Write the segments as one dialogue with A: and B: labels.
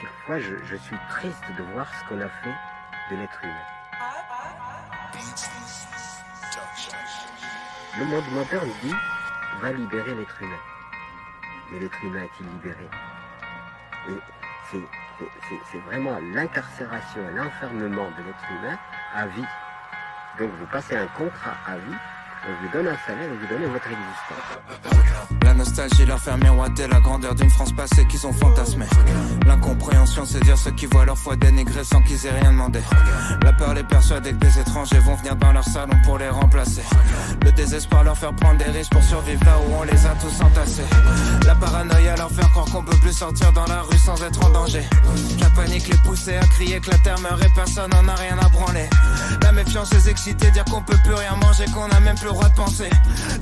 A: quelquefois je suis triste de voir ce qu'on a fait de l'être humain. Le monde moderne dit va libérer l'être humain. Mais l'être humain est-il libéré? Et c'est vraiment l'incarcération et l'enfermement de l'être humain à vie. Donc vous passez un contrat à vie, on vous donne un salaire et vous donnez votre existence.
B: La nostalgie leur fait miroiter la grandeur d'une France passée qu'ils ont fantasmée. L'incompréhension c'est dire ceux qui voient leur foi dénigrée sans qu'ils aient rien demandé. La peur les persuader que des étrangers vont venir dans leur salon pour les remplacer. Le désespoir leur faire prendre des risques pour survivre là où on les a tous entassés. La paranoïa leur faire croire qu'on peut plus sortir dans la rue sans être en danger. La panique les pousser à crier que la terre meurt et personne en a rien à branler. La méfiance les exciter, dire qu'on peut plus rien manger, qu'on a même plus le droit de penser.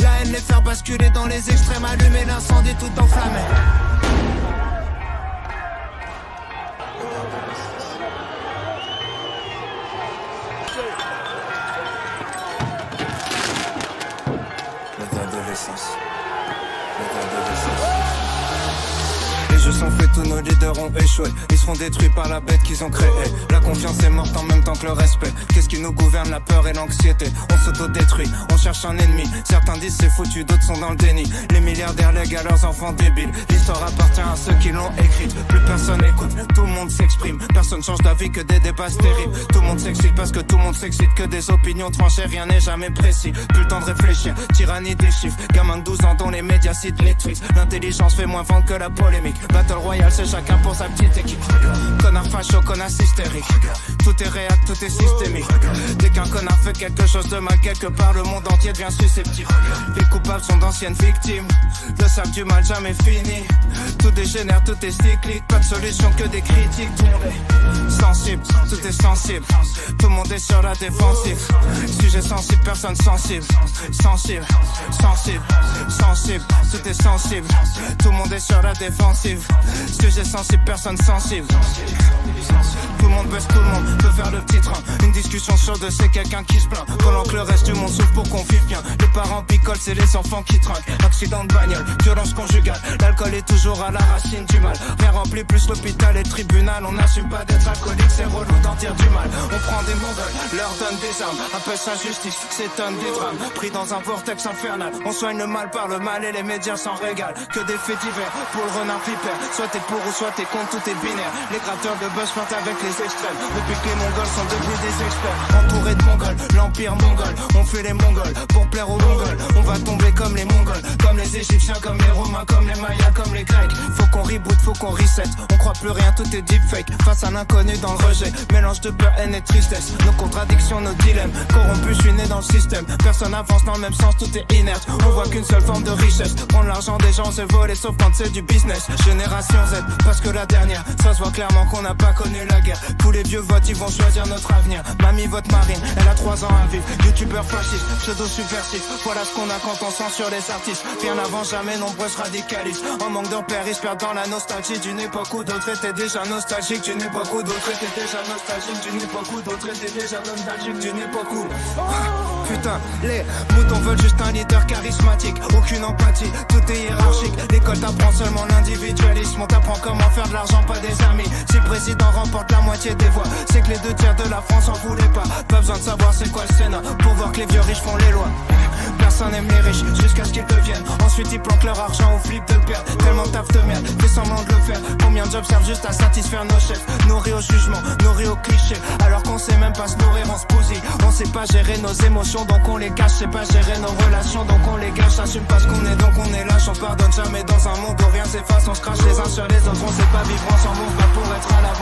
B: La haine les faire basculer dans les extrêmes, allumer l'incendie tout enflammé. L'adolescence. Les jeux sont faits, tous nos leaders ont échoué. Ils seront détruits par la bête qu'ils ont créée. La confiance est morte en même temps que le respect. Qu'est-ce qui nous gouverne? La peur et l'anxiété. On s'auto-détruit, on cherche un ennemi. Certains disent c'est foutu, d'autres sont dans le déni. Les milliardaires lèguent à leurs enfants débiles. L'histoire appartient à ceux qui l'ont écrite. Plus personne écoute, tout le monde s'exprime. Personne change d'avis que des débats stériles. Tout le monde s'excite parce que tout le monde s'excite. Que des opinions tranchées, rien n'est jamais précis. Plus le temps de réfléchir, tyrannie des chiffres. Gamin de 12 ans dont les médias citent les tweets. L'intelligence fait moins vendre que la polémique. Battle Royale, c'est chacun pour sa petite équipe. Connard facho, connasse hystérique. Tout est réel, tout est systémique. Dès qu'un connard fait quelque chose de mal quelque part, le monde entier devient susceptible. Les coupables sont d'anciennes victimes. Le sac du mal jamais fini. Tout dégénère, tout est cyclique. Pas de solution que des critiques. Tout le monde est sensible, tout est sensible. Tout le monde est sur la défensive. Sujet sensible, personne sensible. Sensible, sensible, sensible. Tout est sensible. Tout le monde est sur la défensive. Sujet sensible, personne sensible. Tout le monde baisse, tout le monde peut faire le petit train. Une discussion chaude, c'est quelqu'un qui se plaint. Pendant que le reste du monde souffre pour qu'on vive bien. Les parents picolent, c'est les enfants qui trinquent. Accident de bagnole, violence conjugale. L'alcool est toujours à la racine du mal. Rien remplit plus l'hôpital et le tribunal. On n'assume pas d'être alcoolique, c'est relou d'en dire du mal. On prend des mongols, leur donne des armes. Appelle ça justice, s'étonne des drames. Pris dans un vortex infernal. On soigne le mal par le mal et les médias s'en régalent. Que des faits divers pour le renard flipper. Soit t'es pour ou soit t'es contre, tout est binaire. Les gratteurs de buzz partent avec les extrêmes. Depuis que les mongols sont devenus des experts. Entourés de mongols, l'empire mongol. On fait les mongols pour plaire aux mongols. On va tomber comme les mongols, comme les égyptiens, comme les romains, comme les mayas, comme les grecs. Faut qu'on reboot, faut qu'on reset. On croit plus rien, tout est deepfake. Face à l'inconnu dans le rejet. Mélange de peur, haine et tristesse. Nos contradictions, nos dilemmes. Corrompus, je suis né dans le système. Personne avance dans le même sens, tout est inerte. On voit qu'une seule forme de richesse. Prendre l'argent des gens, c'est voler, sauf quand c'est du business. Génération Z, parce que la dernière. Ça se voit clairement qu'on n'a pas connu la guerre. Tous les vieux votent, ils vont choisir notre avenir. Mamie vote Marine, elle a 3 ans à vivre. Youtubeur fasciste, pseudo subversif. Voilà ce qu'on a quand on censure les artistes. Rien avant jamais, nombreux se radicalisent. En manque de repères, ils se perdent dans la nostalgie d'une époque où d'autres étaient déjà nostalgiques. D'une époque où d'autres étaient déjà nostalgiques. D'une époque où d'autres étaient déjà nostalgiques. D'une époque où... Putain, les moutons veulent juste un leader charismatique. Aucune empathie, tout est hiérarchique. L'école t'apprend seulement l'individualisme. On t'apprend comment faire de l'argent, pas des amis. Si le président remporte la moitié des voix, c'est que les 2/3 de la France en voulaient pas. Pas besoin de savoir c'est quoi le Sénat pour voir que les vieux riches font les lois. Personne n'aime les riches jusqu'à ce qu'ils deviennent. Ensuite ils planquent leur argent au flip de le perdre. Tellement de taf de merde, fait semblant de le faire. Combien de jobs servent juste à satisfaire nos chefs. Nourris au jugement, nourris au cliché. Alors qu'on sait même pas se nourrir, on se bousille. On sait pas gérer nos émotions donc on les cache. Sait pas gérer nos relations donc on les gâche. Assume pas ce qu'on est donc on est lâche. On pardonne jamais dans un monde où rien s'efface. On se crache les uns sur les autres, on sait pas vivre ensemble. On va pour être à la